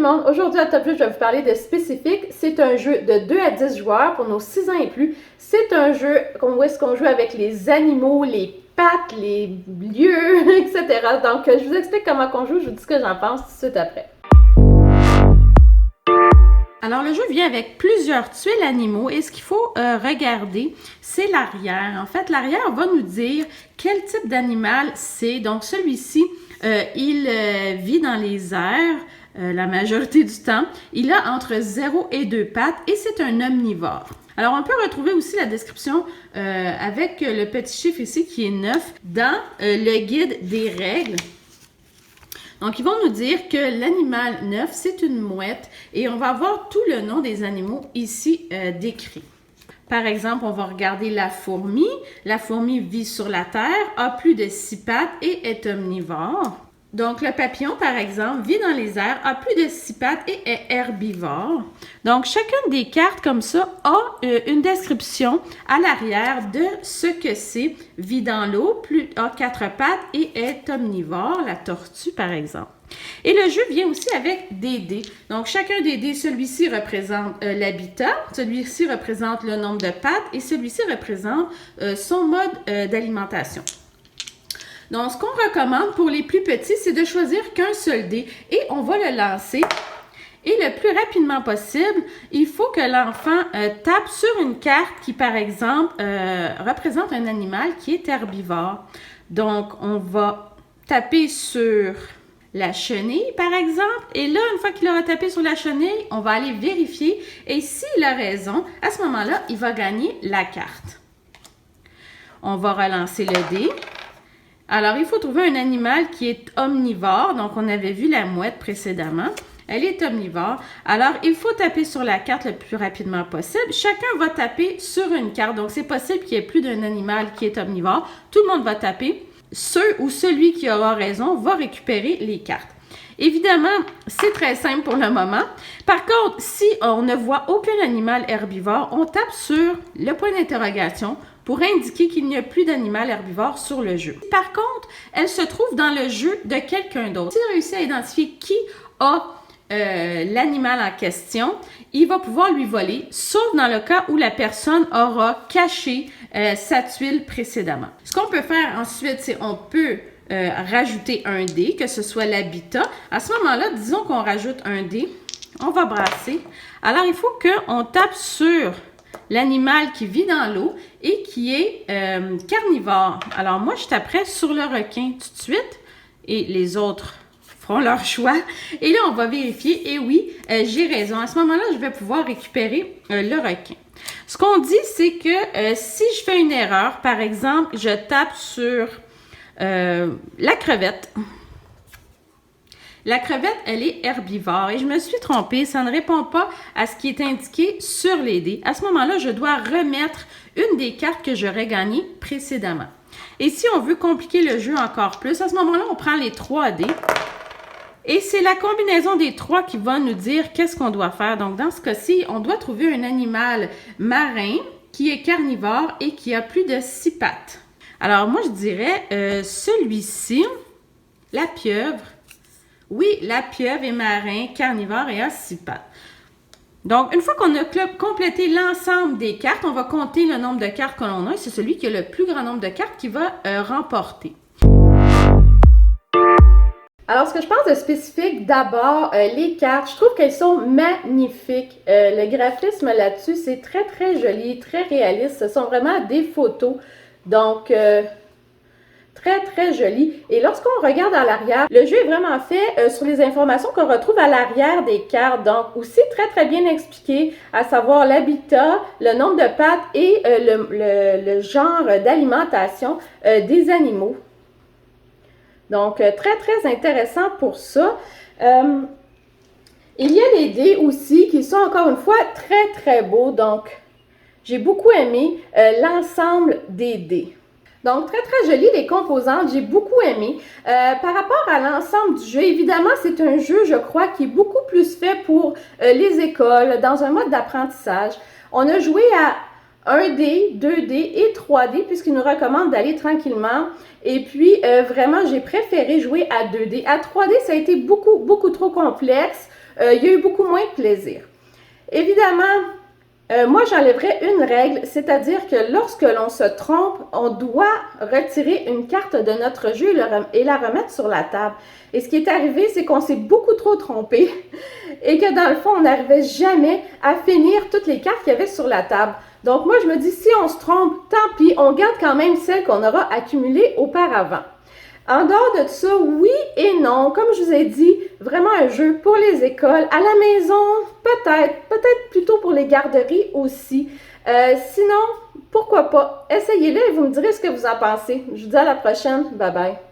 le monde, aujourd'hui à Top Jeu, je vais vous parler de Spécifique. C'est un jeu de 2 à 10 joueurs pour nos 6 ans et plus. C'est un jeu où est-ce qu'on joue avec les animaux, les pattes, les lieux, etc. Donc je vous explique comment on joue, je vous dis ce que j'en pense tout de suite après. Alors, le jeu vient avec plusieurs tuiles animaux et ce qu'il faut regarder, c'est l'arrière. En fait, l'arrière va nous dire quel type d'animal c'est. Donc, celui-ci, il vit dans les airs la majorité du temps. Il a entre 0 et 2 pattes et c'est un omnivore. Alors, on peut retrouver aussi la description avec le petit chiffre ici qui est 9 dans le guide des règles. Donc, ils vont nous dire que l'animal 9, c'est une mouette et on va avoir tout le nom des animaux ici décrits. Par exemple, on va regarder la fourmi. La fourmi vit sur la terre, a plus de 6 pattes et est omnivore. Donc, le papillon, par exemple, vit dans les airs, a plus de 6 pattes et est herbivore. Donc, chacune des cartes comme ça a une description à l'arrière de ce que c'est. Vit dans l'eau, a 4 pattes et est omnivore, la tortue, par exemple. Et le jeu vient aussi avec des dés. Donc, chacun des dés, celui-ci représente l'habitat, celui-ci représente le nombre de pattes et celui-ci représente son mode d'alimentation. Donc, ce qu'on recommande pour les plus petits, c'est de choisir qu'un seul dé et on va le lancer. Et le plus rapidement possible, il faut que l'enfant tape sur une carte qui, par exemple, représente un animal qui est herbivore. Donc, on va taper sur la chenille, par exemple. Et là, une fois qu'il aura tapé sur la chenille, on va aller vérifier. Et s'il a raison, à ce moment-là, il va gagner la carte. On va relancer le dé. Alors, il faut trouver un animal qui est omnivore. Donc, on avait vu la mouette précédemment. Elle est omnivore. Alors, il faut taper sur la carte le plus rapidement possible. Chacun va taper sur une carte. Donc, c'est possible qu'il y ait plus d'un animal qui est omnivore. Tout le monde va taper. Celui qui aura raison va récupérer les cartes. Évidemment, c'est très simple pour le moment. Par contre, si on ne voit aucun animal herbivore, on tape sur le point d'interrogation pour indiquer qu'il n'y a plus d'animal herbivore sur le jeu. Par contre, elle se trouve dans le jeu de quelqu'un d'autre. S'il réussit à identifier qui a l'animal en question, il va pouvoir lui voler, sauf dans le cas où la personne aura caché sa tuile précédemment. Ce qu'on peut faire ensuite, c'est on peut rajouter un dé, que ce soit l'habitat. À ce moment-là, disons qu'on rajoute un dé, on va brasser. Alors, il faut qu'on tape sur l'animal qui vit dans l'eau et qui est carnivore. Alors, moi, je taperais sur le requin tout de suite et les autres feront leur choix. Et là, on va vérifier. Et oui, j'ai raison. À ce moment-là, je vais pouvoir récupérer le requin. Ce qu'on dit, c'est que si je fais une erreur, par exemple, je tape sur la crevette. La crevette, elle est herbivore et je me suis trompée, ça ne répond pas à ce qui est indiqué sur les dés. À ce moment-là, je dois remettre une des cartes que j'aurais gagnées précédemment. Et si on veut compliquer le jeu encore plus, à ce moment-là, on prend les 3 dés et c'est la combinaison des 3 qui va nous dire qu'est-ce qu'on doit faire. Donc, dans ce cas-ci, on doit trouver un animal marin qui est carnivore et qui a plus de 6 pattes. Alors, moi, je dirais celui-ci, la pieuvre. Oui, la pieuvre est marin, carnivore et a 6 pattes. Donc, une fois qu'on a complété l'ensemble des cartes, on va compter le nombre de cartes que l'on a et c'est celui qui a le plus grand nombre de cartes qui va remporter. Alors, ce que je pense de Spécifique, d'abord, les cartes, je trouve qu'elles sont magnifiques. Le graphisme là-dessus, c'est très, très joli, très réaliste. Ce sont vraiment des photos. Donc, très, très joli. Et lorsqu'on regarde à l'arrière, le jeu est vraiment fait sur les informations qu'on retrouve à l'arrière des cartes. Donc, aussi très, très bien expliqué, à savoir l'habitat, le nombre de pattes et le genre d'alimentation des animaux. Donc, très, très intéressant pour ça. Il y a les dés aussi qui sont encore une fois très, très beaux. Donc, j'ai beaucoup aimé l'ensemble des dés. Donc, très, très joli les composantes, j'ai beaucoup aimé. Par rapport à l'ensemble du jeu, évidemment, c'est un jeu, je crois, qui est beaucoup plus fait pour les écoles, dans un mode d'apprentissage. On a joué à 1D, 2D et 3D, puisqu'il nous recommande d'aller tranquillement. Et puis, vraiment, j'ai préféré jouer à 2D. À 3D, ça a été beaucoup trop complexe. il y a eu beaucoup moins de plaisir. Évidemment, moi, j'enlèverais une règle, c'est-à-dire que lorsque l'on se trompe, on doit retirer une carte de notre jeu et la remettre sur la table. Et ce qui est arrivé, c'est qu'on s'est beaucoup trop trompé et que dans le fond, on n'arrivait jamais à finir toutes les cartes qu'il y avait sur la table. Donc moi, je me dis, si on se trompe, tant pis, on garde quand même celles qu'on aura accumulées auparavant. En dehors de ça, oui et non. Comme je vous ai dit, vraiment un jeu pour les écoles. À la maison, peut-être plutôt pour les garderies aussi. Sinon, pourquoi pas? Essayez-le et vous me direz ce que vous en pensez. Je vous dis à la prochaine. Bye bye.